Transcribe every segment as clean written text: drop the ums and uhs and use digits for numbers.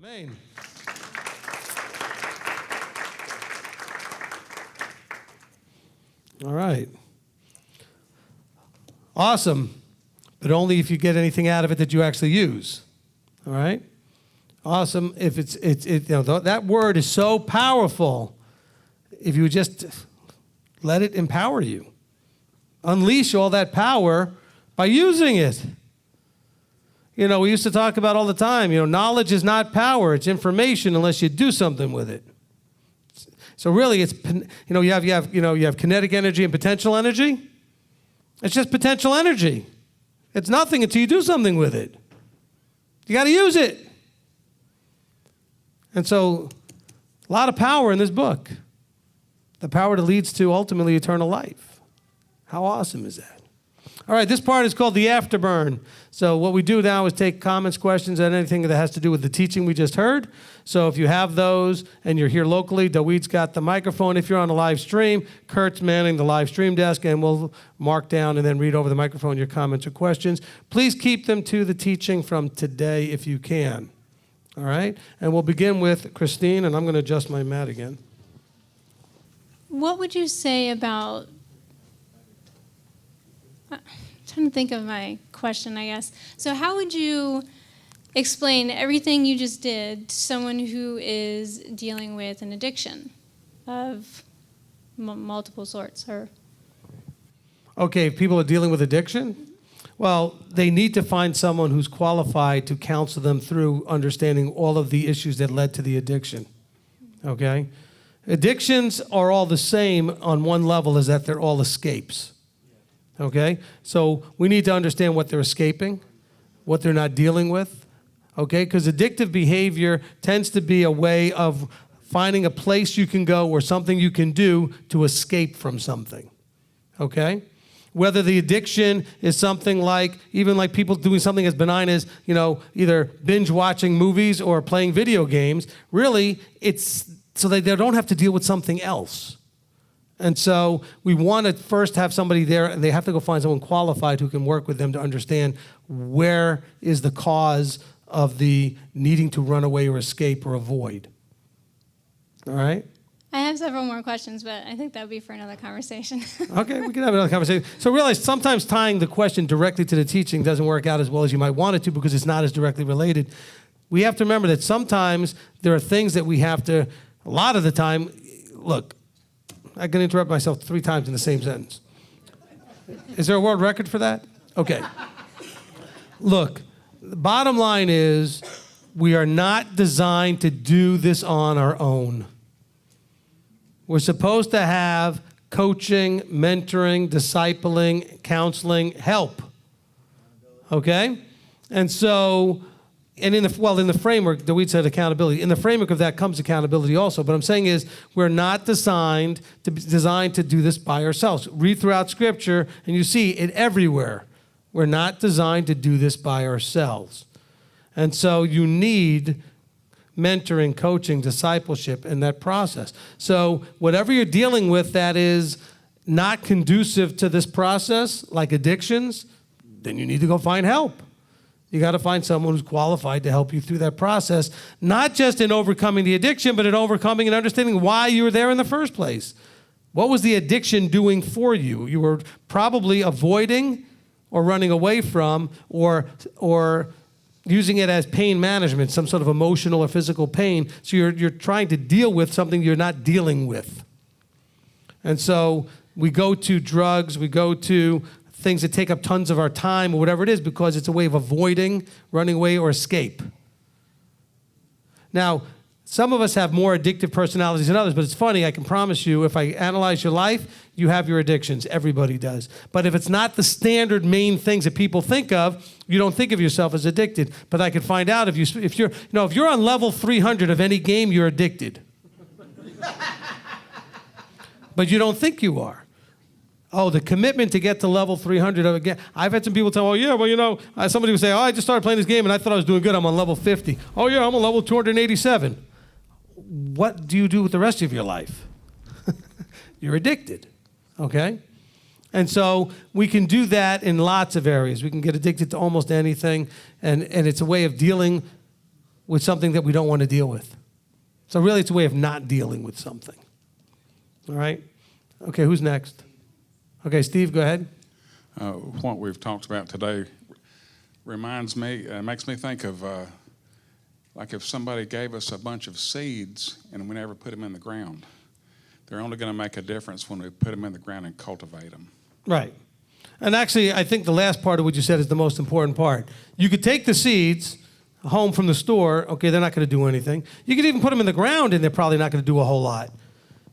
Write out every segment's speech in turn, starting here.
Amen. All right. Awesome. But only if you get anything out of it that you actually use. All right? Awesome. If that word is so powerful, if you just let it empower you. Unleash all that power by using it. We used to talk about all the time, knowledge is not power, it's information unless you do something with it. So really it's, you have kinetic energy and potential energy. It's just potential energy. It's nothing until you do something with it. You got to use it. And so a lot of power in this book. The power that leads to ultimately eternal life. How awesome is that? All right, this part is called the Afterburn. So what we do now is take comments, questions, and anything that has to do with the teaching we just heard. So if you have those and you're here locally, Daweed's got the microphone. If you're on the live stream, Kurt's manning the live stream desk, and we'll mark down and then read over the microphone your comments or questions. Please keep them to the teaching from today if you can. All right? And we'll begin with Christine, and I'm going to adjust my mat again. What would you say about... I'm trying to think of my question, I guess. So how would you explain everything you just did to someone who is dealing with an addiction of multiple sorts? Okay, if people are dealing with addiction, well, they need to find someone who's qualified to counsel them through understanding all of the issues that led to the addiction. Okay? Addictions are all the same on one level, is that they're all escapes. Okay? So we need to understand what they're escaping, what they're not dealing with. Okay? Because addictive behavior tends to be a way of finding a place you can go or something you can do to escape from something. Okay? Whether the addiction is something like, even like people doing something as benign as, either binge watching movies or playing video games, really it's so that they don't have to deal with something else. And so we want to first have somebody there, and they have to go find someone qualified who can work with them to understand where is the cause of the needing to run away or escape or avoid. All right? I have several more questions, but I think that would be for another conversation. Okay, we can have another conversation. So realize sometimes tying the question directly to the teaching doesn't work out as well as you might want it to because it's not as directly related. We have to remember that sometimes there are things that we have to, a lot of the time, look, I can interrupt myself 3 times in the same sentence. Is there a world record for that? Okay. Look, the bottom line is we are not designed to do this on our own. We're supposed to have coaching, mentoring, discipling, counseling, help. Okay? And so, and in the framework, Daweed said accountability. In the framework of that comes accountability also. But I'm saying is, we're not designed to do this by ourselves. Read throughout Scripture, and you see it everywhere. We're not designed to do this by ourselves. And so you need mentoring, coaching, discipleship in that process. So whatever you're dealing with that is not conducive to this process, like addictions, then you need to go find help. You got to find someone who's qualified to help you through that process, not just in overcoming the addiction, but in overcoming and understanding why you were there in the first place. What was the addiction doing for you? You were probably avoiding or running away from or using it as pain management, some sort of emotional or physical pain. So you're trying to deal with something you're not dealing with. And so we go to drugs, we go to things that take up tons of our time or whatever it is because it's a way of avoiding, running away, or escape. Now, some of us have more addictive personalities than others, but it's funny, I can promise you, if I analyze your life, you have your addictions. Everybody does. But if it's not the standard main things that people think of, you don't think of yourself as addicted. But I could find out if you're on level 300 of any game, you're addicted. But you don't think you are. Oh, the commitment to get to level 300 of a game. I've had some people tell, somebody would say, I just started playing this game and I thought I was doing good. I'm on level 50. Oh, yeah, I'm on level 287. What do you do with the rest of your life? You're addicted, okay? And so we can do that in lots of areas. We can get addicted to almost anything, and it's a way of dealing with something that we don't want to deal with. So really, it's a way of not dealing with something. All right? Okay, who's next? Okay, Steve, go ahead. What we've talked about today reminds me, makes me think of like if somebody gave us a bunch of seeds and we never put them in the ground. They're only going to make a difference when we put them in the ground and cultivate them. Right. And actually, I think the last part of what you said is the most important part. You could take the seeds home from the store. Okay, they're not going to do anything. You could even put them in the ground, and they're probably not going to do a whole lot.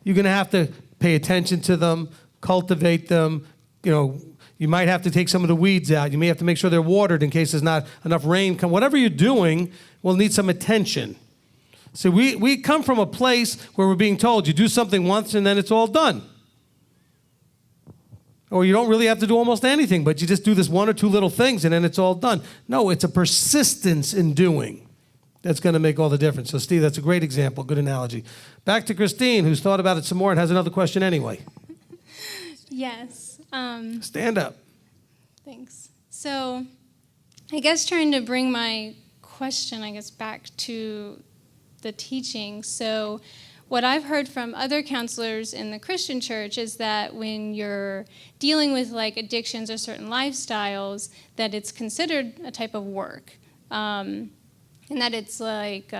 You're going to have to pay attention to them, cultivate them. You know, you might have to take some of the weeds out. You may have to make sure they're watered in case there's not enough rain. Whatever you're doing will need some attention. So we come from a place where we're being told you do something once and then it's all done. Or you don't really have to do almost anything, but you just do this one or two little things and then it's all done. No, it's a persistence in doing that's going to make all the difference. So, Steve, that's a great example, good analogy. Back to Christine, who's thought about it some more and has another question anyway. Yes. Stand up. Thanks. So I guess trying to bring my question, back to the teaching. So what I've heard from other counselors in the Christian church is that when you're dealing with like addictions or certain lifestyles, that it's considered a type of work, and that it's like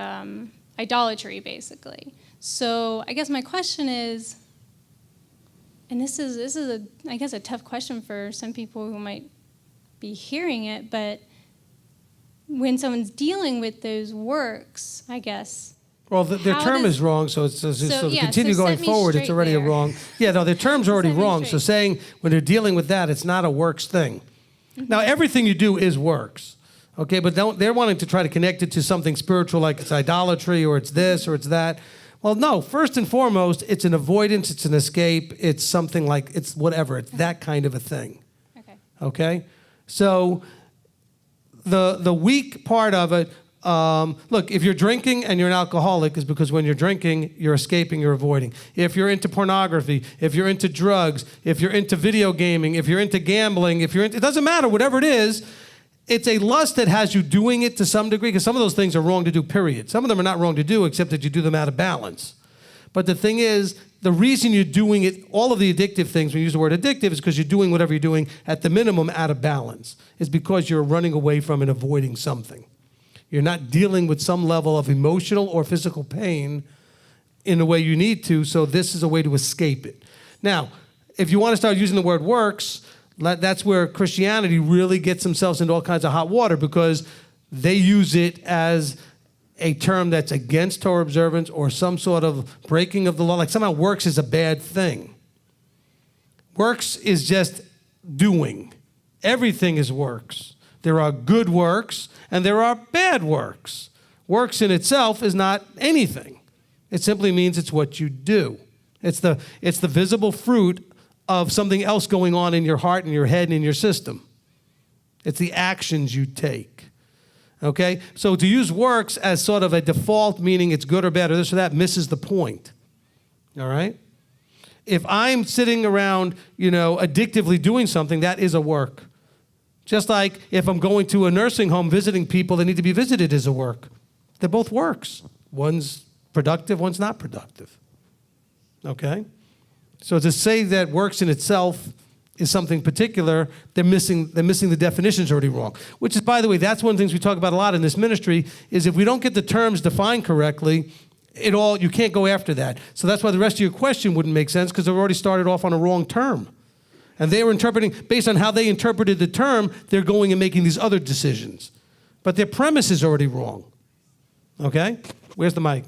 idolatry, basically. So I guess my question is, and this is a tough question for some people who might be hearing it, but when someone's dealing with those works, I guess. Well, their term is wrong, so to continue going forward, it's already a wrong. Yeah, no, their term's already wrong. So saying when they're dealing with that, it's not a works thing. Mm-hmm. Now, everything you do is works, okay? But they're wanting to try to connect it to something spiritual, like it's idolatry or it's this or it's that. Well, no, first and foremost, it's an avoidance, it's an escape, it's something like, it's whatever, it's that kind of a thing. Okay? So the weak part of it, look, if you're drinking and you're an alcoholic, is because when you're drinking, you're escaping, you're avoiding. If you're into pornography, if you're into drugs, if you're into video gaming, if you're into gambling, it doesn't matter, whatever it is, it's a lust that has you doing it to some degree, because some of those things are wrong to do, period. Some of them are not wrong to do, except that you do them out of balance. But the thing is, the reason you're doing it, all of the addictive things, when you use the word addictive, is because you're doing whatever you're doing at the minimum out of balance. It's because you're running away from and avoiding something. You're not dealing with some level of emotional or physical pain in the way you need to, so this is a way to escape it. Now, if you want to start using the word works, that's where Christianity really gets themselves into all kinds of hot water, because they use it as a term that's against Torah observance or some sort of breaking of the law. Like somehow works is a bad thing. Works is just doing. Everything is works. There are good works and there are bad works. Works in itself is not anything. It simply means it's what you do. It's the visible fruit of something else going on in your heart and your head and in your system. It's the actions you take. Okay? So to use works as sort of a default, meaning it's good or bad or this or that, misses the point. All right? If I'm sitting around, addictively doing something, that is a work. Just like if I'm going to a nursing home visiting people that need to be visited is a work. They're both works. One's productive, one's not productive. Okay? So to say that works in itself is something particular, they're missing the definitions already wrong. Which is, by the way, that's one of the things we talk about a lot in this ministry, is if we don't get the terms defined correctly, you can't go after that. So that's why the rest of your question wouldn't make sense, because they've already started off on a wrong term. And they were interpreting, based on how they interpreted the term, they're going and making these other decisions. But their premise is already wrong. Okay? Where's the mic?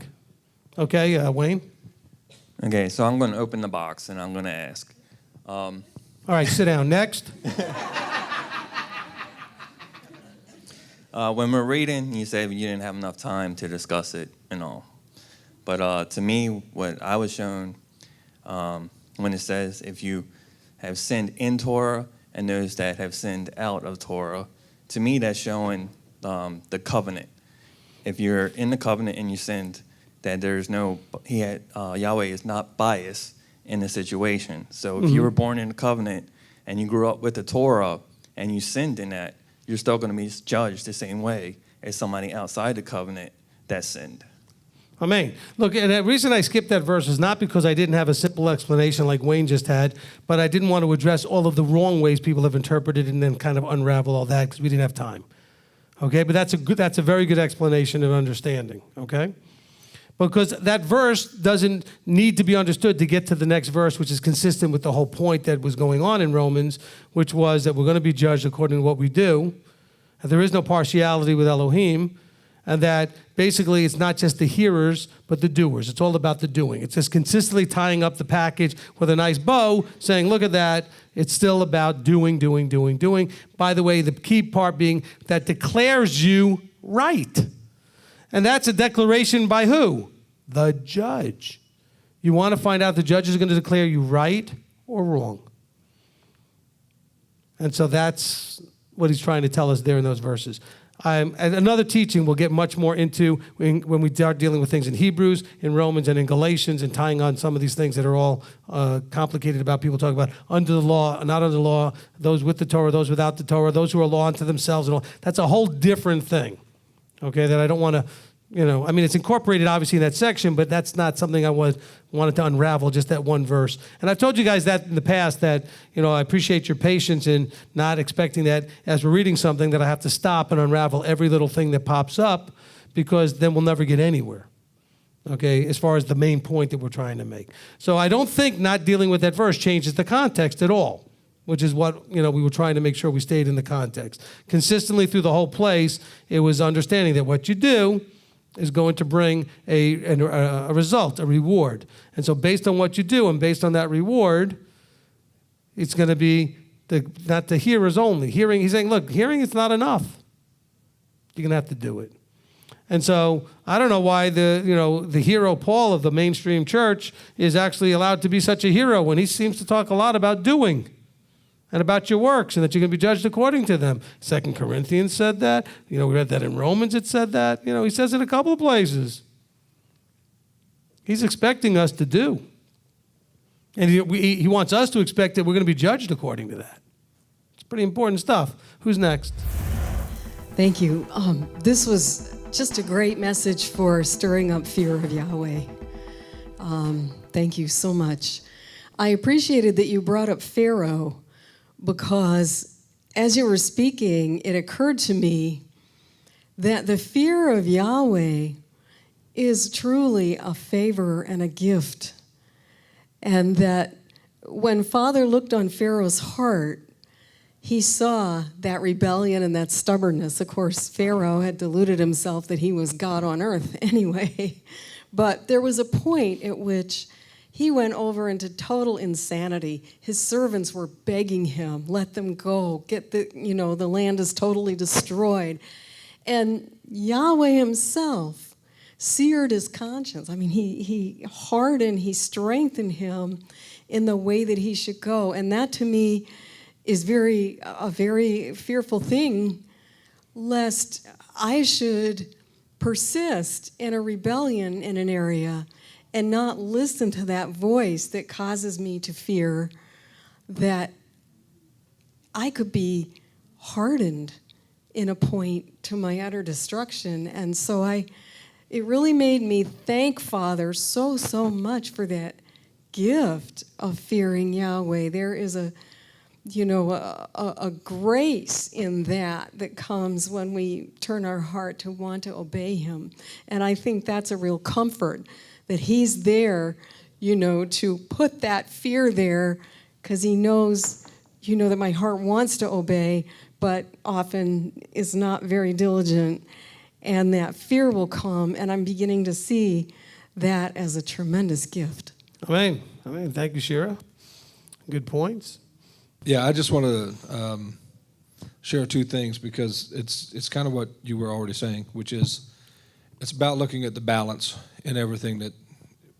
Okay, Wayne? Okay, so I'm going to open the box and I'm going to ask. All right, sit down. Next. When we're reading, you said you didn't have enough time to discuss it and all. But to me, what I was shown when it says if you have sinned in Torah and those that have sinned out of Torah, to me that's showing the covenant. If you're in the covenant and you sinned, that there's Yahweh is not biased in the situation. So if you were born in the covenant and you grew up with the Torah and you sinned in that, you're still going to be judged the same way as somebody outside the covenant that sinned. Amen. Look, and the reason I skipped that verse is not because I didn't have a simple explanation like Wayne just had, but I didn't want to address all of the wrong ways people have interpreted and then kind of unravel all that because we didn't have time. Okay, but that's a very good explanation and understanding. Okay, because that verse doesn't need to be understood to get to the next verse, which is consistent with the whole point that was going on in Romans, which was that we're going to be judged according to what we do, and there is no partiality with Elohim. And that basically it's not just the hearers, but the doers. It's all about the doing. It's just consistently tying up the package with a nice bow, saying, look at that. It's still about doing. By the way, the key part being that declares you right. And that's a declaration by who? The judge. You want to find out the judge is going to declare you right or wrong. And so that's what he's trying to tell us there in those verses. And another teaching we'll get much more into when we start dealing with things in Hebrews, in Romans, and in Galatians, and tying on some of these things that are all complicated about people talking about under the law, not under the law, those with the Torah, those without the Torah, those who are law unto themselves, and all. That's a whole different thing, okay, that I don't want to, it's incorporated obviously in that section, but that's not something I wanted to unravel, just that one verse. And I've told you guys that in the past that, I appreciate your patience in not expecting that as we're reading something that I have to stop and unravel every little thing that pops up, because then we'll never get anywhere, okay, as far as the main point that we're trying to make. So I don't think not dealing with that verse changes the context at all, which is what, we were trying to make sure we stayed in the context. Consistently through the whole place, it was understanding that what you do is going to bring a result, a reward. And so based on what you do and based on that reward, it's going to be not the hearers only. Hearing, he's saying, look, hearing is not enough. You're going to have to do it. And so I don't know why the hero Paul of the mainstream church is actually allowed to be such a hero when he seems to talk a lot about doing and about your works, and that you're going to be judged according to them. 2 Corinthians said that. We read that in Romans, it said that. He says it a couple of places. He's expecting us to do. And he wants us to expect that we're going to be judged according to that. It's pretty important stuff. Who's next? Thank you. This was just a great message for stirring up fear of Yahweh. Thank you so much. I appreciated that you brought up Pharaoh, because as you were speaking, it occurred to me that the fear of Yahweh is truly a favor and a gift. And that when Father looked on Pharaoh's heart, he saw that rebellion and that stubbornness. Of course, Pharaoh had deluded himself that he was God on earth anyway. But there was a point at which he went over into total insanity. His servants were begging him, let them go, the land is totally destroyed. And Yahweh himself seared his conscience. He hardened, he strengthened him in the way that he should go. And that to me is a very fearful thing, lest I should persist in a rebellion in an area and not listen to that voice that causes me to fear that I could be hardened in a point to my utter destruction. And so it really made me thank Father so much for that gift of fearing Yahweh. There is a grace in that comes when we turn our heart to want to obey him. And I think that's a real comfort, that he's there, to put that fear there, because he knows, that my heart wants to obey, but often is not very diligent. And that fear will come, and I'm beginning to see that as a tremendous gift. Amen. Thank you, Shira. Good points. Yeah, I just want to share two things, because it's kind of what you were already saying, which is it's about looking at the balance in everything that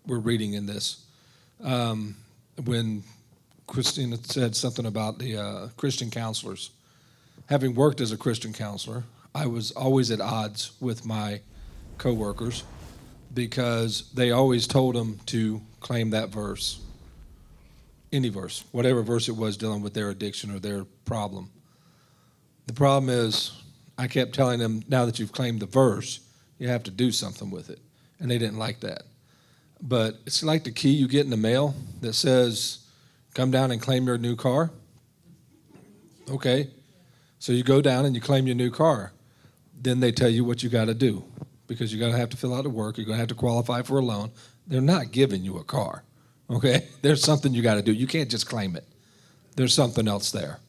we're reading in this. When Christina said something about the Christian counselors, having worked as a Christian counselor, I was always at odds with my coworkers, because they always told them to claim that verse. Any verse, whatever verse it was dealing with their addiction or their problem. The problem is, I kept telling them, now that you've claimed the verse, You have to do something with it. And they didn't like that. But it's like the key you get in the mail that says, come down and claim your new car. Okay. So you go down and you claim your new car. Then they tell you what you got to do, because you're going to have to fill out the work. You're going to have to qualify for a loan. They're not giving you a car. Okay. There's something you got to do. You can't just claim it. There's something else there.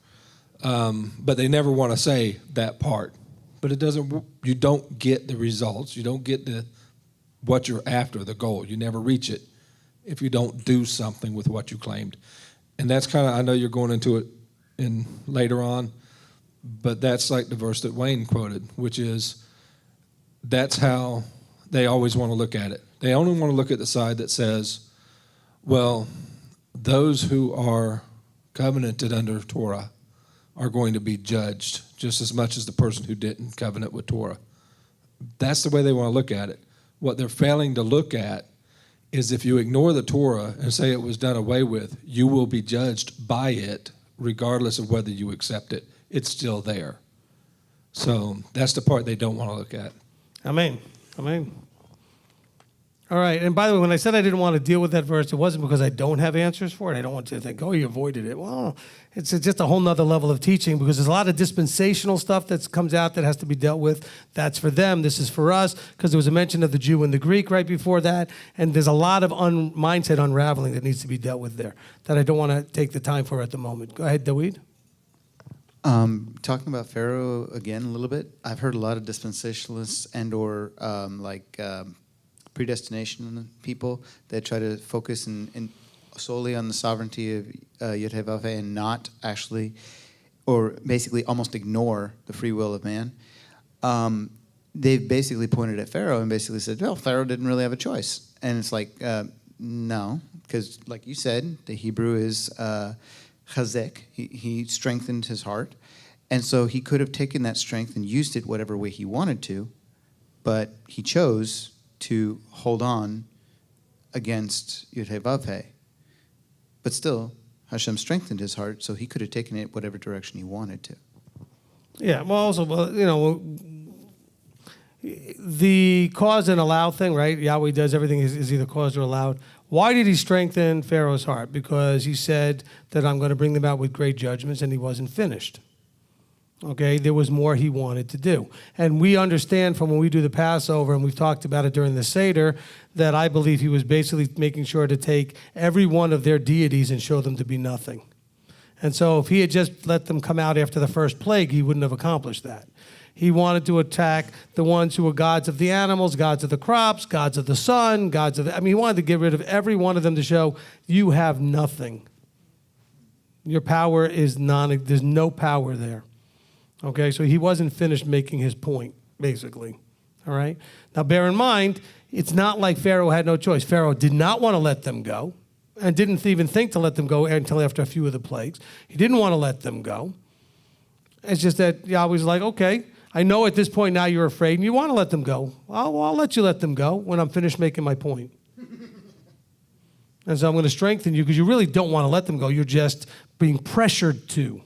But they never want to say that part. But it doesn't. You don't get the results. You don't get what you're after, the goal. You never reach it if you don't do something with what you claimed. And that's kind of, I know you're going into it in later on, but that's like the verse that Wayne quoted, which is, that's how they always want to look at it. They only want to look at the side that says, well, those who are covenanted under Torah are going to be judged just as much as the person who didn't covenant with Torah. That's the way they want to look at it. What they're failing to look at is if you ignore the Torah and say it was done away with, you will be judged by it regardless of whether you accept it. It's still there. So that's the part they don't want to look at. Amen. Amen. All right. And by the way, when I said I didn't want to deal with that verse, it wasn't because I don't have answers for it. I don't want you to think, oh, you avoided it. Well, it's just a whole nother level of teaching, because there's a lot of dispensational stuff that comes out that has to be dealt with. That's for them. This is for us, because there was a mention of the Jew and the Greek right before that. And there's a lot of mindset unraveling that needs to be dealt with there that I don't want to take the time for at the moment. Go ahead, Daweed. Talking about Pharaoh again a little bit, I've heard a lot of dispensationalists and or predestination people that try to focus in solely on the sovereignty of Yud-Heh-Vav-Heh and not actually, or basically almost ignore the free will of man. They've basically pointed at Pharaoh and basically said, well, Pharaoh didn't really have a choice. And it's like, no, because like you said, the Hebrew is chazek. He strengthened his heart. And so he could have taken that strength and used it whatever way he wanted to, but he chose to hold on against Yud-Heh-Vav-Heh. But still, Hashem strengthened his heart, so he could have taken it whatever direction he wanted to. Yeah, well, also, the cause and allow thing, right? Yahweh does everything is either caused or allowed. Why did he strengthen Pharaoh's heart? Because he said that I'm going to bring them out with great judgments, and he wasn't finished. Okay, there was more he wanted to do. And we understand from when we do the Passover, and we've talked about it during the Seder, that I believe he was basically making sure to take every one of their deities and show them to be nothing. And so if he had just let them come out after the first plague, he wouldn't have accomplished that. He wanted to attack the ones who were gods of the animals, gods of the crops, gods of the sun, he wanted to get rid of every one of them to show you have nothing. Your power is there's no power there. Okay, so he wasn't finished making his point, basically. All right? Now, bear in mind, it's not like Pharaoh had no choice. Pharaoh did not want to let them go and didn't even think to let them go until after a few of the plagues. He didn't want to let them go. It's just that Yahweh's like, okay, I know at this point now you're afraid and you want to let them go. Well, I'll let you let them go when I'm finished making my point. And so I'm going to strengthen you because you really don't want to let them go. You're just being pressured to.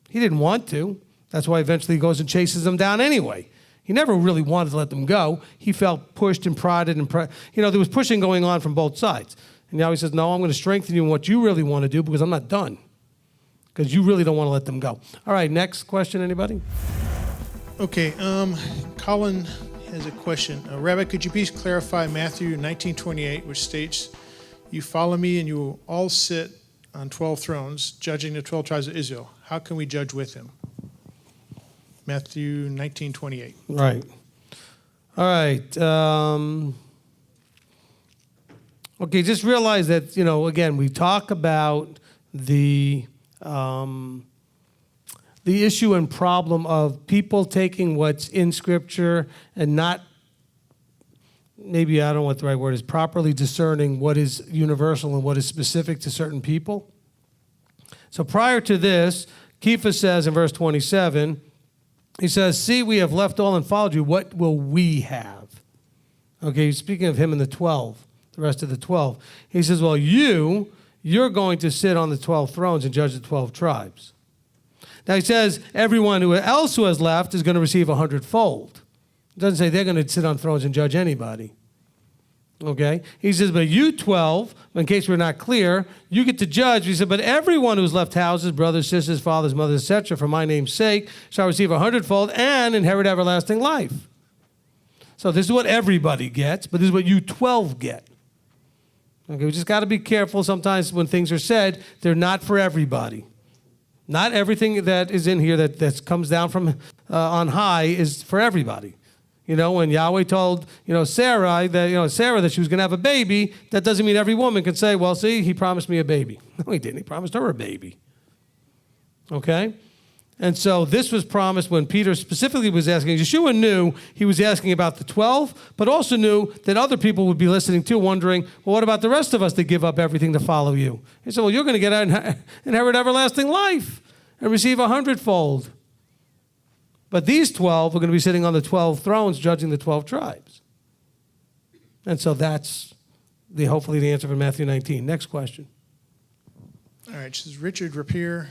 He didn't want to. That's why eventually he goes and chases them down anyway. He never really wanted to let them go. He felt pushed and prodded. There was pushing going on from both sides. And now he says, no, I'm going to strengthen you in what you really want to do because I'm not done. Because you really don't want to let them go. All right, next question, anybody? Okay, Colin has a question. Rabbi, could you please clarify Matthew 19:28, which states, you follow me and you will all sit on 12 thrones, judging the 12 tribes of Israel. How can we judge with him? Matthew 19:28. Right. All right. Okay, just realize that, again, we talk about the issue and problem of people taking what's in Scripture and not, maybe I don't know what the right word is, properly discerning what is universal and what is specific to certain people. So prior to this, Kepha says in verse 27, he says, see, we have left all and followed you. What will we have? Okay, speaking of him and the rest of the 12. He says, well, you're going to sit on the 12 thrones and judge the 12 tribes. Now he says, everyone else who has left is going to receive 100-fold. It doesn't say they're going to sit on thrones and judge anybody. Okay? He says, but you 12, in case we're not clear, you get to judge. He said, but everyone who's left houses, brothers, sisters, fathers, mothers, etc., for my name's sake, shall receive 100-fold and inherit everlasting life. So this is what everybody gets, but this is what you 12 get. Okay, we just got to be careful sometimes when things are said, they're not for everybody. Not everything that is in here that comes down from on high is for everybody. You know, when Yahweh told, Sarah that she was going to have a baby, that doesn't mean every woman can say, well, see, he promised me a baby. No, he didn't. He promised her a baby. Okay? And so this was promised when Peter specifically was asking. Yeshua knew he was asking about the 12, but also knew that other people would be listening too, wondering, well, what about the rest of us that give up everything to follow you? He said, well, you're going to get inherit everlasting life and receive 100-fold. But these 12 are going to be sitting on the 12 thrones judging the 12 tribes. And so that's hopefully the answer for Matthew 19. Next question. All right, says Richard Rapier,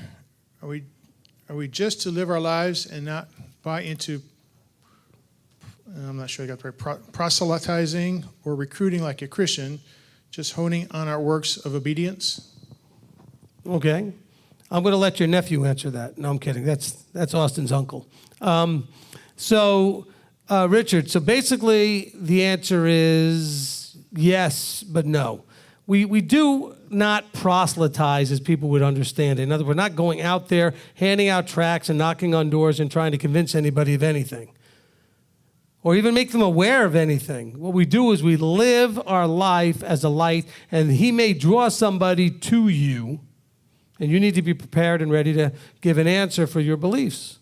are we just to live our lives and not buy into, I'm not sure I got the right, proselytizing or recruiting like a Christian, just honing on our works of obedience? Okay. I'm going to let your nephew answer that. No, I'm kidding. That's Austin's uncle. Richard, so basically the answer is yes, but no. We do not proselytize as people would understand it. In other words, we're not going out there handing out tracts and knocking on doors and trying to convince anybody of anything or even make them aware of anything. What we do is we live our life as a light, and he may draw somebody to you, and you need to be prepared and ready to give an answer for your beliefs,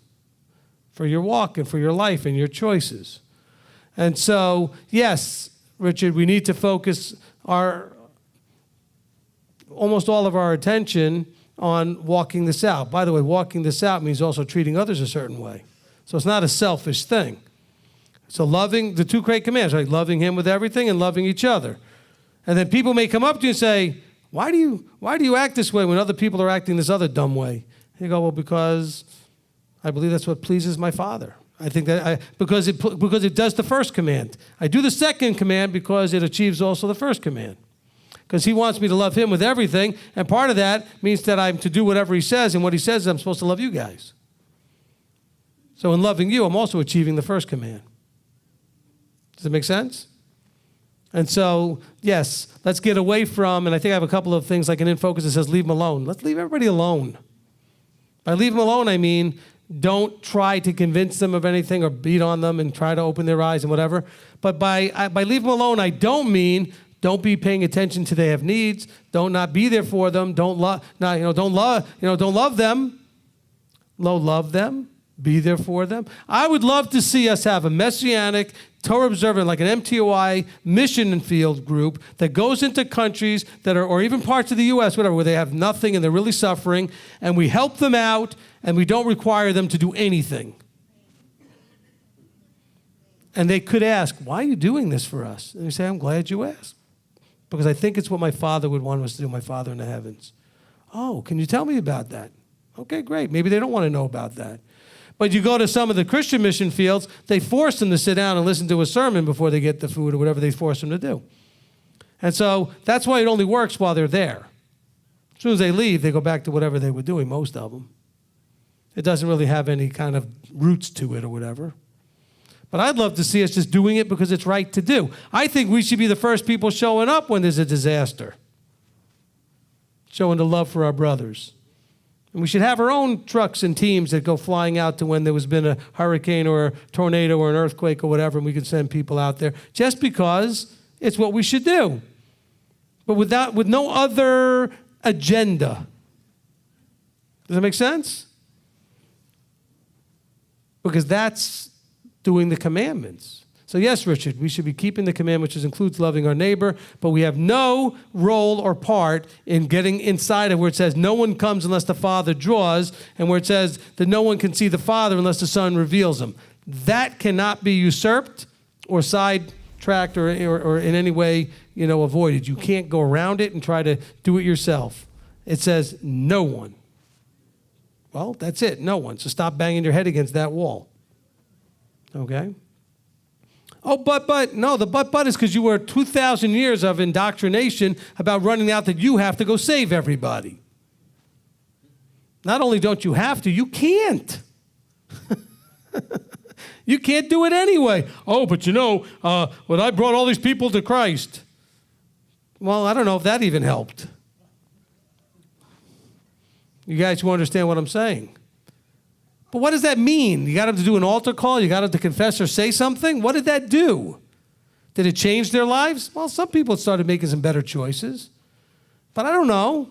for your walk and for your life and your choices. And so, yes, Richard, we need to focus almost all of our attention on walking this out. By the way, walking this out means also treating others a certain way. So it's not a selfish thing. So loving the two great commands, right? Loving him with everything and loving each other. And then people may come up to you and say, why do you act this way when other people are acting this other dumb way? And you go, well, because I believe that's what pleases my Father. I think that because it does the first command. I do the second command because it achieves also the first command. Because he wants me to love him with everything, and part of that means that I'm to do whatever he says, and what he says is I'm supposed to love you guys. So in loving you, I'm also achieving the first command. Does it make sense? And so, yes, let's get away from, and I think I have a couple of things like an in focus that says leave them alone. Let's leave everybody alone. By leave them alone, I mean don't try to convince them of anything or beat on them and try to open their eyes and whatever. But by leave them alone, I don't mean don't be paying attention to they have needs. Don't not be there for them. Don't love them. Love them. Be there for them. I would love to see us have a Messianic Torah Observant, like an MTOI mission and field group that goes into countries that are, or even parts of the U.S., whatever, where they have nothing and they're really suffering, and we help them out and we don't require them to do anything. And they could ask, why are you doing this for us? And we say, I'm glad you asked. Because I think it's what my Father would want us to do, my Father in the heavens. Oh, can you tell me about that? Okay, great. Maybe they don't want to know about that. But you go to some of the Christian mission fields, they force them to sit down and listen to a sermon before they get the food or whatever they force them to do. And so that's why it only works while they're there. As soon as they leave, they go back to whatever they were doing, most of them. It doesn't really have any kind of roots to it or whatever. But I'd love to see us just doing it because it's right to do. I think we should be the first people showing up when there's a disaster, showing the love for our brothers. And we should have our own trucks and teams that go flying out to when there has been a hurricane or a tornado or an earthquake or whatever, and we can send people out there just because it's what we should do. But with no other agenda. Does that make sense? Because that's doing the commandments. So yes, Richard, we should be keeping the commandments, which includes loving our neighbor, but we have no role or part in getting inside of where it says no one comes unless the Father draws, and where it says that no one can see the Father unless the Son reveals him. That cannot be usurped or sidetracked or in any way, avoided. You can't go around it and try to do it yourself. It says no one. Well, that's it, no one. So stop banging your head against that wall. Okay? Oh, but. No, the but is because you were 2,000 years of indoctrination about running out that you have to go save everybody. Not only don't you have to, you can't. You can't do it anyway. Oh, but when I brought all these people to Christ. Well, I don't know if that even helped. You guys who understand what I'm saying. But what does that mean? You got them to do an altar call? You got them to confess or say something? What did that do? Did it change their lives? Well, some people started making some better choices. But I don't know.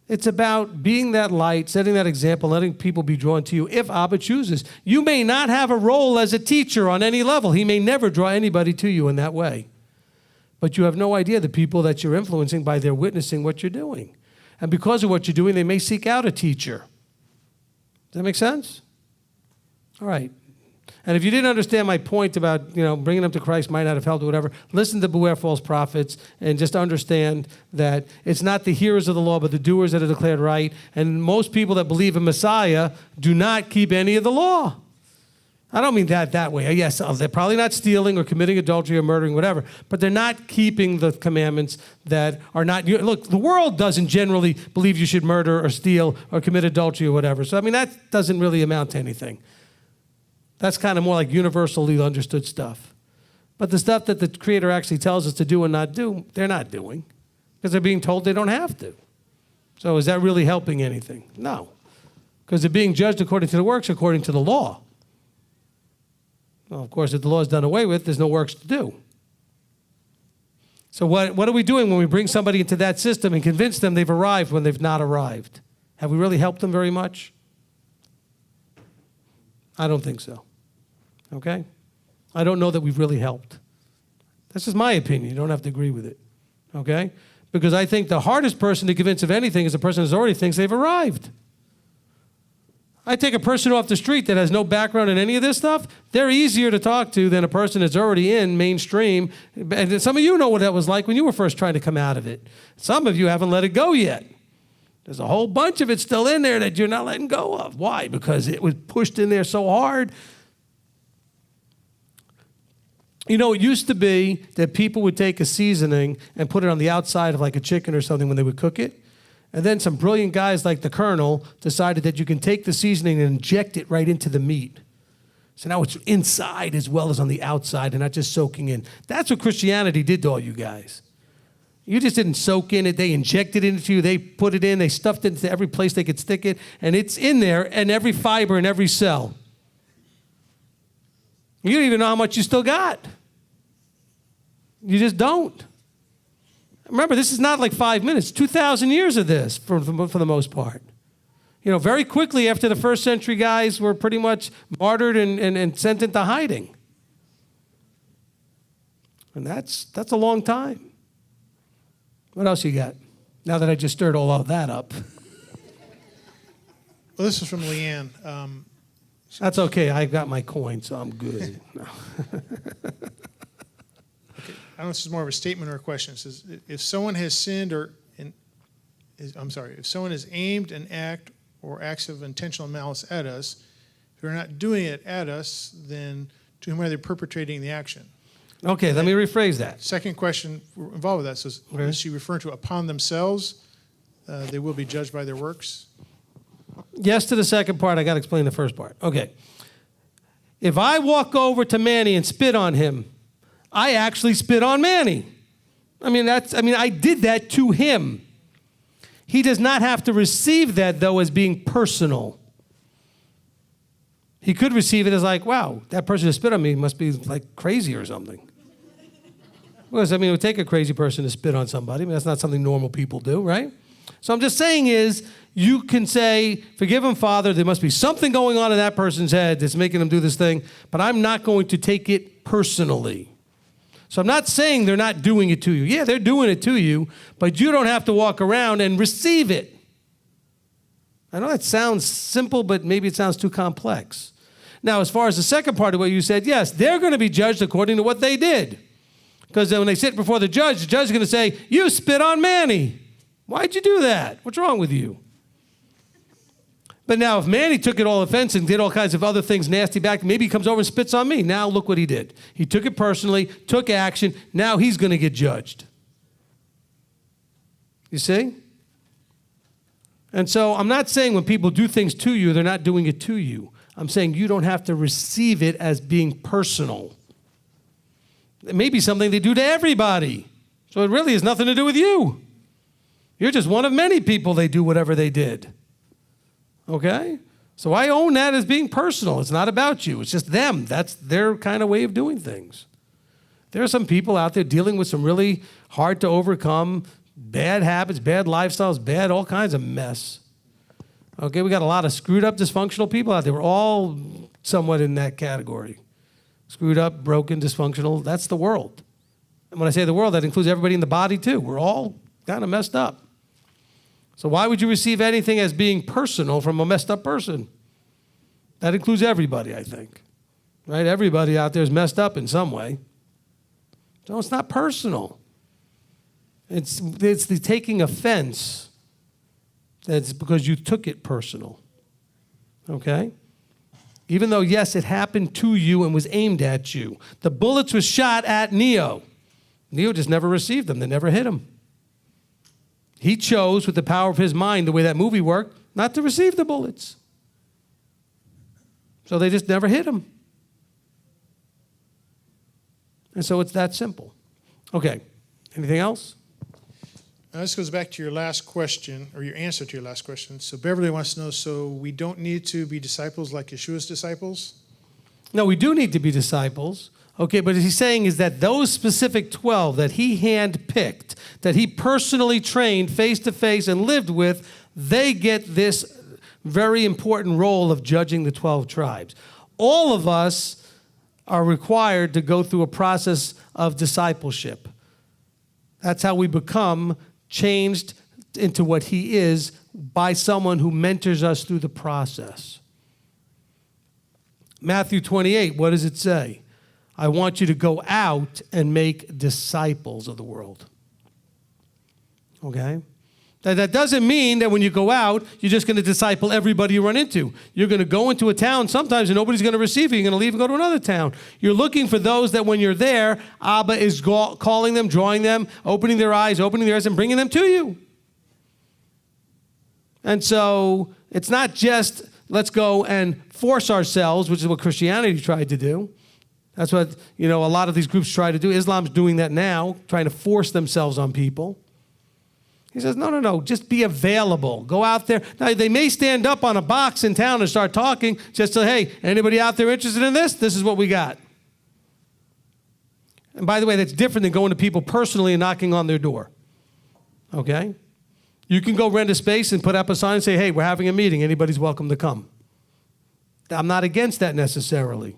It's about being that light, setting that example, letting people be drawn to you if Abba chooses. You may not have a role as a teacher on any level. He may never draw anybody to you in that way. But you have no idea the people that you're influencing by their witnessing what you're doing. And because of what you're doing, they may seek out a teacher. Does that make sense? All right. And if you didn't understand my point about, bringing them to Christ might not have helped or whatever, listen to Beware False Prophets and just understand that it's not the hearers of the law, but the doers that are declared right. And most people that believe in Messiah do not keep any of the law. I don't mean that way. Yes, they're probably not stealing or committing adultery or murdering, whatever, but they're not keeping the commandments that are not. Look, the world doesn't generally believe you should murder or steal or commit adultery or whatever. So, that doesn't really amount to anything. That's kind of more like universally understood stuff. But the stuff that the Creator actually tells us to do and not do, they're not doing because they're being told they don't have to. So is that really helping anything? No. Because they're being judged according to the works, according to the law. Well, of course, if the law is done away with, there's no works to do. So what are we doing when we bring somebody into that system and convince them they've arrived when they've not arrived? Have we really helped them very much? I don't think so. Okay? I don't know that we've really helped. That's just my opinion. You don't have to agree with it. Okay? Because I think the hardest person to convince of anything is the person who already thinks they've arrived. I take a person off the street that has no background in any of this stuff, they're easier to talk to than a person that's already in mainstream. And some of you know what that was like when you were first trying to come out of it. Some of you haven't let it go yet. There's a whole bunch of it still in there that you're not letting go of. Why? Because it was pushed in there so hard. It used to be that people would take a seasoning and put it on the outside of like a chicken or something when they would cook it. And then some brilliant guys like the Colonel decided that you can take the seasoning and inject it right into the meat. So now it's inside as well as on the outside and not just soaking in. That's what Christianity did to all you guys. You just didn't soak in it. They injected it into you. They put it in. They stuffed it into every place they could stick it. And it's in there and every fiber and every cell. You don't even know how much you still got. You just don't. Remember, this is not like 5 minutes. 2,000 years of this for the most part. Very quickly after the first century guys were pretty much martyred and sent into hiding. And that's a long time. What else you got? Now that I just stirred all of that up. Well, this is from Leanne. That's okay. I got my coin, so I'm good. No. I don't know if this is more of a statement or a question. It says, if someone has sinned if someone has aimed an act or acts of intentional malice at us, if they're not doing it at us, then to whom are they perpetrating the action? Okay, let me rephrase that. Second question involved with that says, is she referring to upon themselves, they will be judged by their works? Yes to the second part. I got to explain the first part. Okay. If I walk over to Manny and spit on him, I actually spit on Manny. I did that to him. He does not have to receive that, though, as being personal. He could receive it as like, wow, that person who spit on me must be like crazy or something. Because, it would take a crazy person to spit on somebody. That's not something normal people do, right? So I'm just saying is, you can say, forgive him, Father. There must be something going on in that person's head that's making them do this thing, but I'm not going to take it personally. So I'm not saying they're not doing it to you. Yeah, they're doing it to you, but you don't have to walk around and receive it. I know that sounds simple, but maybe it sounds too complex. Now, as far as the second part of what you said, yes, they're going to be judged according to what they did. Because when they sit before the judge is going to say, you spit on Manny. Why'd you do that? What's wrong with you? But now if Manny took it all offense and did all kinds of other things nasty back, maybe he comes over and spits on me. Now look what he did. He took it personally, took action. Now he's going to get judged. You see? And so I'm not saying when people do things to you, they're not doing it to you. I'm saying you don't have to receive it as being personal. It may be something they do to everybody. So it really has nothing to do with you. You're just one of many people they do whatever they did. Okay? So I own that as being personal. It's not about you. It's just them. That's their kind of way of doing things. There are some people out there dealing with some really hard to overcome bad habits, bad lifestyles, bad all kinds of mess. Okay, we got a lot of screwed up, dysfunctional people out there. We're all somewhat in that category. Screwed up, broken, dysfunctional. That's the world. And when I say the world, that includes everybody in the body too. We're all kind of messed up. So why would you receive anything as being personal from a messed up person? That includes everybody, I think. Right? Everybody out there is messed up in some way. So it's not personal. It's the taking offense that's because you took it personal. Okay? Even though, yes, it happened to you and was aimed at you. The bullets were shot at Neo. Neo just never received them. They never hit him. He chose, with the power of his mind, the way that movie worked, not to receive the bullets. So they just never hit him. And so it's that simple. Okay. Anything else? This goes back to your last question, or your answer to your last question. So Beverly wants to know, so we don't need to be disciples like Yeshua's disciples? No, we do need to be disciples. Okay, but what he's saying is that those specific 12 that he handpicked, that he personally trained face-to-face and lived with, they get this very important role of judging the 12 tribes. All of us are required to go through a process of discipleship. That's how we become changed into what he is by someone who mentors us through the process. Matthew 28, what does it say? I want you to go out and make disciples of the world. Okay? That doesn't mean that when you go out, you're just going to disciple everybody you run into. You're going to go into a town sometimes and nobody's going to receive you. You're going to leave and go to another town. You're looking for those that when you're there, Abba is calling them, drawing them, opening their eyes, and bringing them to you. And so it's not just let's go and force ourselves, which is what Christianity tried to do. That's what, a lot of these groups try to do. Islam's doing that now, trying to force themselves on people. He says, no, just be available. Go out there. Now, they may stand up on a box in town and start talking, just say, hey, anybody out there interested in this? This is what we got. And by the way, that's different than going to people personally and knocking on their door. Okay? You can go rent a space and put up a sign and say, hey, we're having a meeting. Anybody's welcome to come. I'm not against that necessarily.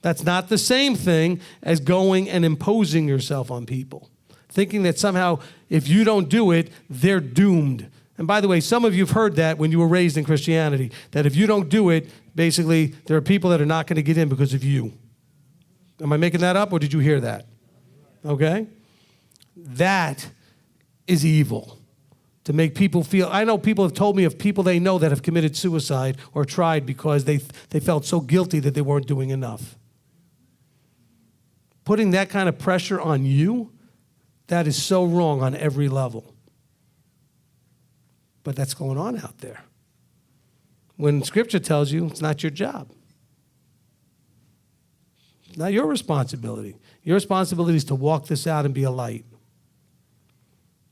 That's not the same thing as going and imposing yourself on people. Thinking that somehow if you don't do it, they're doomed. And by the way, some of you have heard that when you were raised in Christianity, that if you don't do it, basically there are people that are not going to get in because of you. Am I making that up or did you hear that? Okay? That is evil. To make people feel, I know people have told me of people they know that have committed suicide or tried because they felt so guilty that they weren't doing enough. Putting that kind of pressure on you, that is so wrong on every level. But that's going on out there. When Scripture tells you it's not your job. It's not your responsibility. Your responsibility is to walk this out and be a light.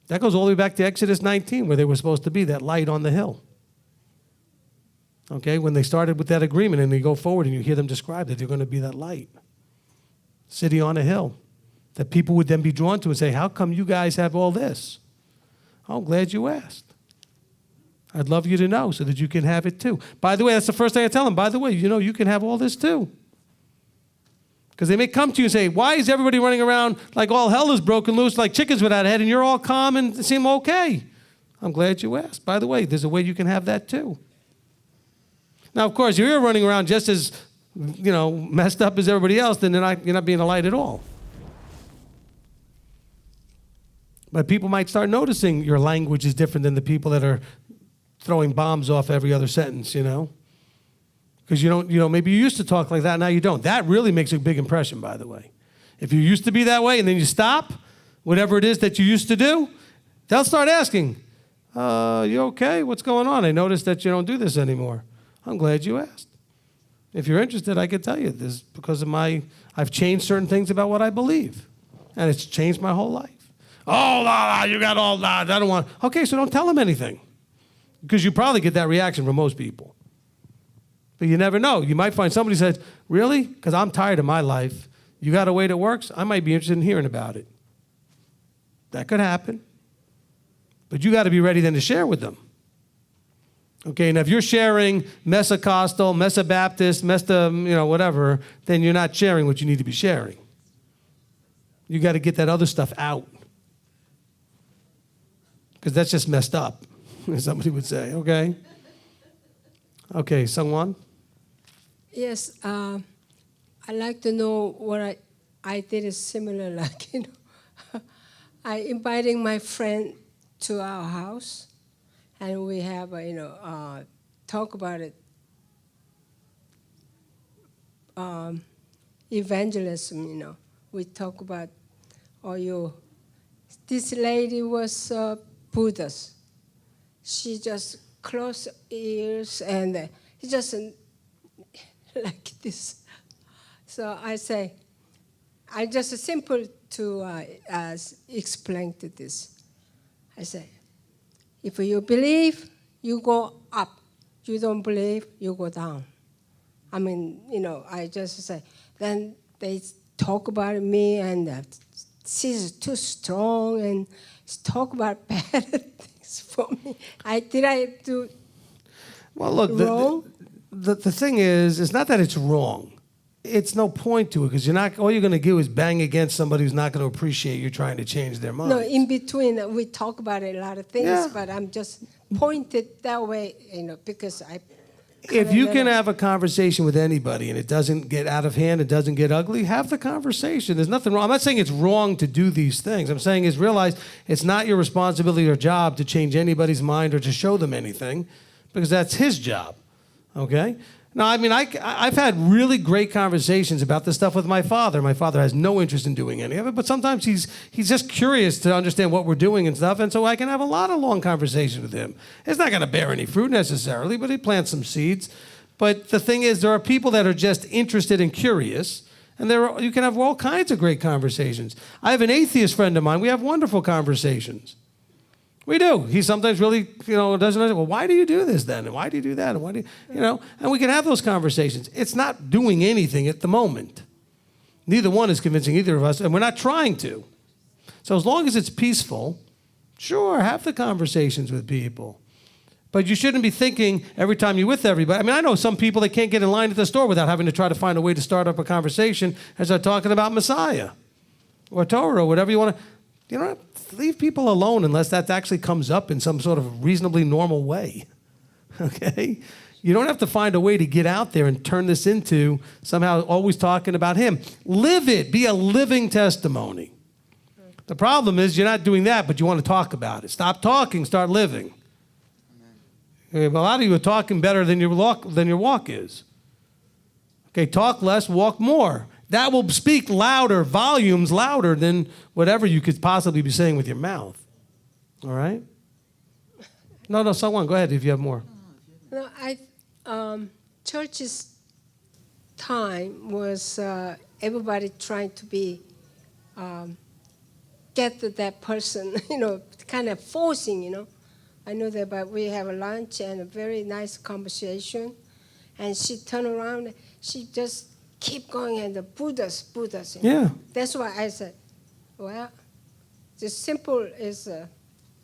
That goes all the way back to Exodus 19, where they were supposed to be that light on the hill. Okay, when they started with that agreement and they go forward and you hear them describe that they're going to be that light. City on a hill. That people would then be drawn to and say, how come you guys have all this? Oh, I'm glad you asked. I'd love you to know so that you can have it too. By the way, that's the first thing I tell them. By the way, you can have all this too. Because they may come to you and say, why is everybody running around like all hell is broken loose, like chickens without a head, and you're all calm and seem okay? I'm glad you asked. By the way, there's a way you can have that too. Now, of course, if you're running around just as, messed up as everybody else, then you're not being a light at all. But people might start noticing your language is different than the people that are throwing bombs off every other sentence, you know? Because you don't, maybe you used to talk like that, now you don't. That really makes a big impression, by the way. If you used to be that way and then you stop, whatever it is that you used to do, they'll start asking, you okay? What's going on? I noticed that you don't do this anymore. I'm glad you asked. If you're interested, I could tell you this because of I've changed certain things about what I believe. And it's changed my whole life. Oh, you got all that. I don't want. Okay, so don't tell them anything. Because you probably get that reaction from most people. But you never know. You might find somebody says, really? Because I'm tired of my life. You got a way that works? I might be interested in hearing about it. That could happen. But you got to be ready then to share with them. Okay, now if you're sharing Messacostal, Messabaptist, whatever, then you're not sharing what you need to be sharing. You got to get that other stuff out. Because that's just messed up, as somebody would say, okay? Okay, Sungwon? Yes, I'd like to know what I did is similar, like, I inviting my friend to our house, and we have, talk about it, evangelism, We talk about, this lady was Buddhist. She just closed ears and he just like this. So I say, I just simple to explain to this. I say, if you believe, you go up. You don't believe, you go down. I mean, I just say, then they talk about me and she's too strong and talk about bad things for me. Did I do well, look, wrong? The thing is, it's not that it's wrong. It's no point to it because all you're going to do is bang against somebody who's not going to appreciate you trying to change their mind. No, in between, we talk about a lot of things, Yeah. but I'm just pointed that way, because I... If you can have a conversation with anybody and it doesn't get out of hand, it doesn't get ugly, have the conversation. There's nothing wrong. I'm not saying it's wrong to do these things. I'm saying is realize it's not your responsibility or job to change anybody's mind or to show them anything because that's his job, okay? Now, I mean, I've had really great conversations about this stuff with my father. My father has no interest in doing any of it, but sometimes he's just curious to understand what we're doing and stuff, and so I can have a lot of long conversations with him. It's not going to bear any fruit necessarily, but he plants some seeds. But the thing is, there are people that are just interested and curious, and you can have all kinds of great conversations. I have an atheist friend of mine. We have wonderful conversations. We do. He sometimes really, doesn't understand, well, why do you do this then? And why do you do that? And why do you, and we can have those conversations. It's not doing anything at the moment. Neither one is convincing either of us, and we're not trying to. So as long as it's peaceful, sure, have the conversations with people. But you shouldn't be thinking every time you're with everybody. I mean, I know some people that can't get in line at the store without having to try to find a way to start up a conversation as they're talking about Messiah or Torah or whatever you want to. Leave people alone unless that actually comes up in some sort of reasonably normal way, okay? You don't have to find a way to get out there and turn this into somehow always talking about him. Live it. Be a living testimony. The problem is you're not doing that, but you want to talk about it. Stop talking, start living. Okay, but a lot of you are talking better than your walk is. Okay, talk less, walk more. That will speak louder, volumes louder than whatever you could possibly be saying with your mouth. All right? No, someone, go ahead if you have more. No, church's time was everybody trying to be, get that person, kind of forcing, I know that, but we have a lunch and a very nice conversation. And she turned around, she just keep going, and the Buddhas. Yeah. That's why I said, well, the simple is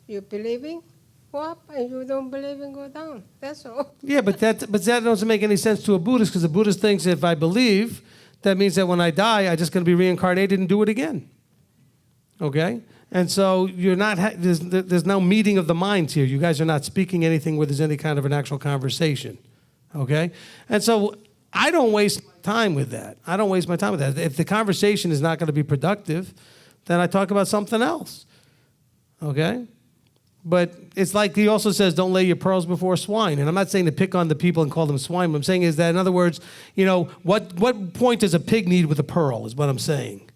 you believing, go up, and you don't believe in, go down. That's all. Yeah, but that doesn't make any sense to a Buddhist because the Buddhist thinks if I believe, that means that when I die, I'm just going to be reincarnated and do it again. Okay? And so you're not. There's no meeting of the minds here. You guys are not speaking anything where there's any kind of an actual conversation. Okay? And so I don't waste time with that. I don't waste my time with that. If the conversation is not going to be productive, then I talk about something else. Okay? But it's like he also says, don't lay your pearls before swine. And I'm not saying to pick on the people and call them swine. What I'm saying is that, in other words, what point does a pig need with a pearl is what I'm saying.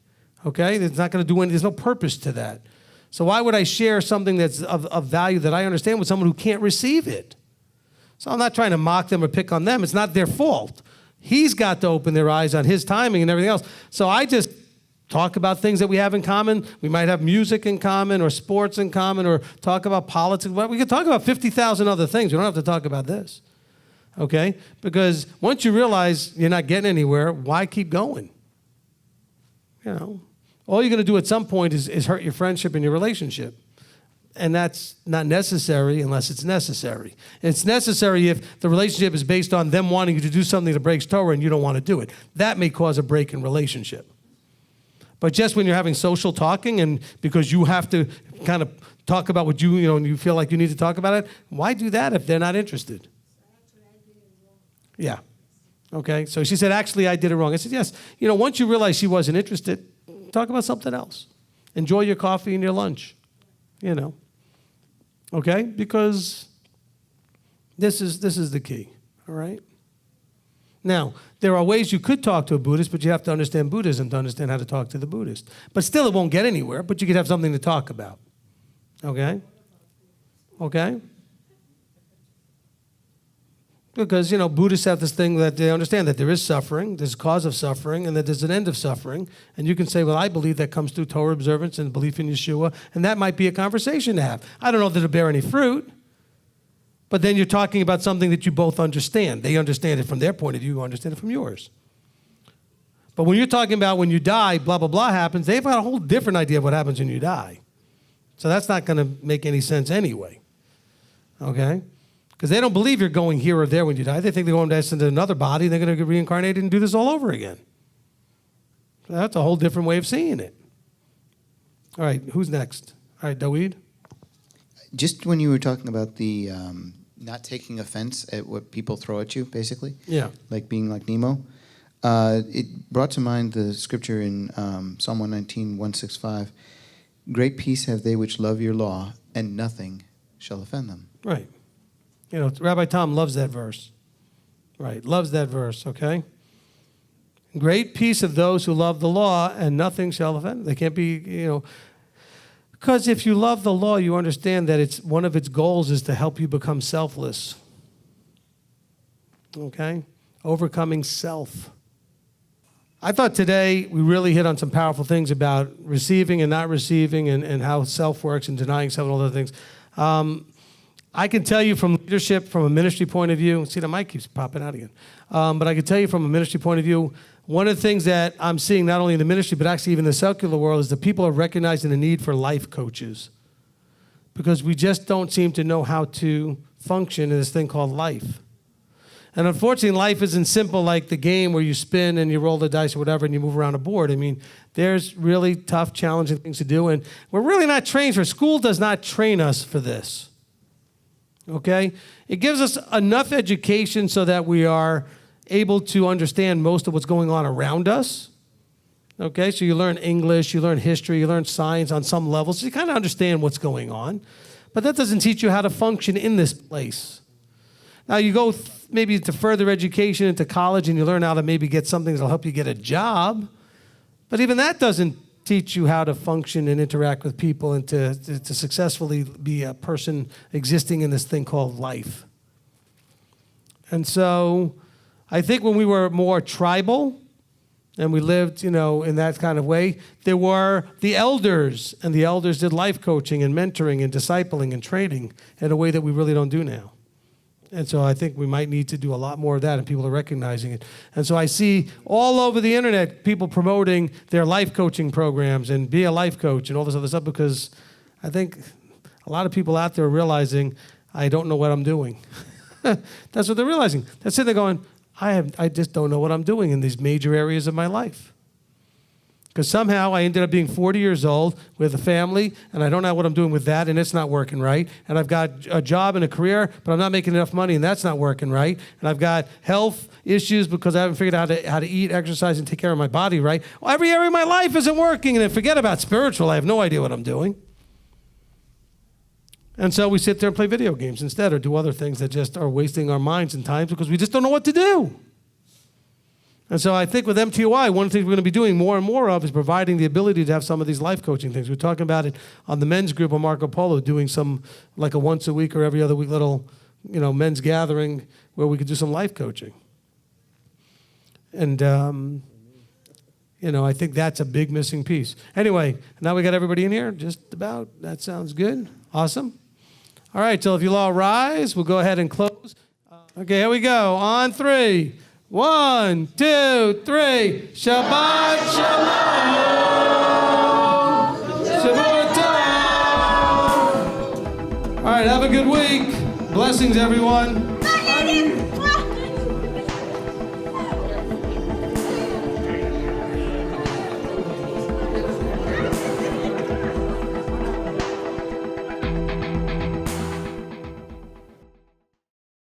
Okay? It's not going to do anything. There's no purpose to that. So why would I share something that's of value that I understand with someone who can't receive it? So I'm not trying to mock them or pick on them. It's not their fault. He's got to open their eyes on his timing and everything else. So I just talk about things that we have in common. We might have music in common or sports in common or talk about politics. We could talk about 50,000 other things. We don't have to talk about this. Okay? Because once you realize you're not getting anywhere, why keep going? All you're going to do at some point is hurt your friendship and your relationship. And that's not necessary unless it's necessary. It's necessary if the relationship is based on them wanting you to do something that breaks Torah and you don't want to do it. That may cause a break in relationship. But just when you're having social talking and because you have to kind of talk about what and you feel like you need to talk about it, why do that if they're not interested? Yeah. Okay. So she said, actually, I did it wrong. I said, yes. Once you realize she wasn't interested, talk about something else. Enjoy your coffee and your lunch. Okay? Because this is the key. All right? Now, there are ways you could talk to a Buddhist, but you have to understand Buddhism to understand how to talk to the Buddhist. But still, it won't get anywhere, but you could have something to talk about. Okay? Okay? Because, Buddhists have this thing that they understand that there is suffering, there's a cause of suffering, and that there's an end of suffering. And you can say, well, I believe that comes through Torah observance and belief in Yeshua, and that might be a conversation to have. I don't know if it'll bear any fruit, but then you're talking about something that you both understand. They understand it from their point of view, you understand it from yours. But when you're talking about when you die, blah, blah, blah happens, they've got a whole different idea of what happens when you die. So that's not going to make any sense anyway. Okay? Because they don't believe you're going here or there when you die. They think they're going to into another body, and they're going to get reincarnated and do this all over again. So that's a whole different way of seeing it. All right, who's next? All right, Daweed? Just when you were talking about the not taking offense at what people throw at you, basically. Yeah. Like being like Nemo. It brought to mind the scripture in Psalm 119, 165. Great peace have they which love your law, and nothing shall offend them. Right. Rabbi Tom loves that verse. Right, loves that verse, okay? Great peace of those who love the law, and nothing shall offend. They can't be, because if you love the law, you understand that one of its goals is to help you become selfless. Okay? Overcoming self. I thought today we really hit on some powerful things about receiving and not receiving and how self works and denying self and all those things. I can tell you from leadership, from a ministry point of view, see the mic keeps popping out again, but I can tell you from a ministry point of view, one of the things that I'm seeing not only in the ministry, but actually even in the secular world is that people are recognizing the need for life coaches because we just don't seem to know how to function in this thing called life. And unfortunately, life isn't simple like the game where you spin and you roll the dice or whatever and you move around a board. I mean, there's really tough, challenging things to do, and we're really not trained for. School does not train us for this. Okay? It gives us enough education so that we are able to understand most of what's going on around us. Okay? So you learn English, you learn history, you learn science on some level, so you kind of understand what's going on. But that doesn't teach you how to function in this place. Now you go maybe to further education, into college, and you learn how to maybe get something that'll help you get a job. But even that doesn't teach you how to function and interact with people and to successfully be a person existing in this thing called life. And so I think when we were more tribal and we lived, in that kind of way, there were the elders, and the elders did life coaching and mentoring and discipling and training in a way that we really don't do now. And so I think we might need to do a lot more of that, and people are recognizing it. And so I see all over the internet people promoting their life coaching programs and be a life coach and all this other stuff, because I think a lot of people out there are realizing, I don't know what I'm doing. That's what they're realizing. They're sitting there going, I just don't know what I'm doing in these major areas of my life. Because somehow I ended up being 40 years old with a family, and I don't know what I'm doing with that, and it's not working right. And I've got a job and a career, but I'm not making enough money, and that's not working right. And I've got health issues because I haven't figured out how to eat, exercise, and take care of my body right. Well, every area of my life isn't working, and then forget about spiritual. I have no idea what I'm doing. And so we sit there and play video games instead, or do other things that just are wasting our minds and time because we just don't know what to do. And so I think with MTOI, one of the things we're going to be doing more and more of is providing the ability to have some of these life coaching things. We're talking about it on the men's group on Marco Polo, doing some, like a once a week or every other week little, men's gathering where we could do some life coaching. And, I think that's a big missing piece. Anyway, now we got everybody in here, just about. That sounds good. Awesome. All right, so if you'll all rise, we'll go ahead and close. Okay, here we go. On 3. 1, 2, 3. Shabbat Shalom. Shabbat Shalom. All right, have a good week. Blessings, everyone.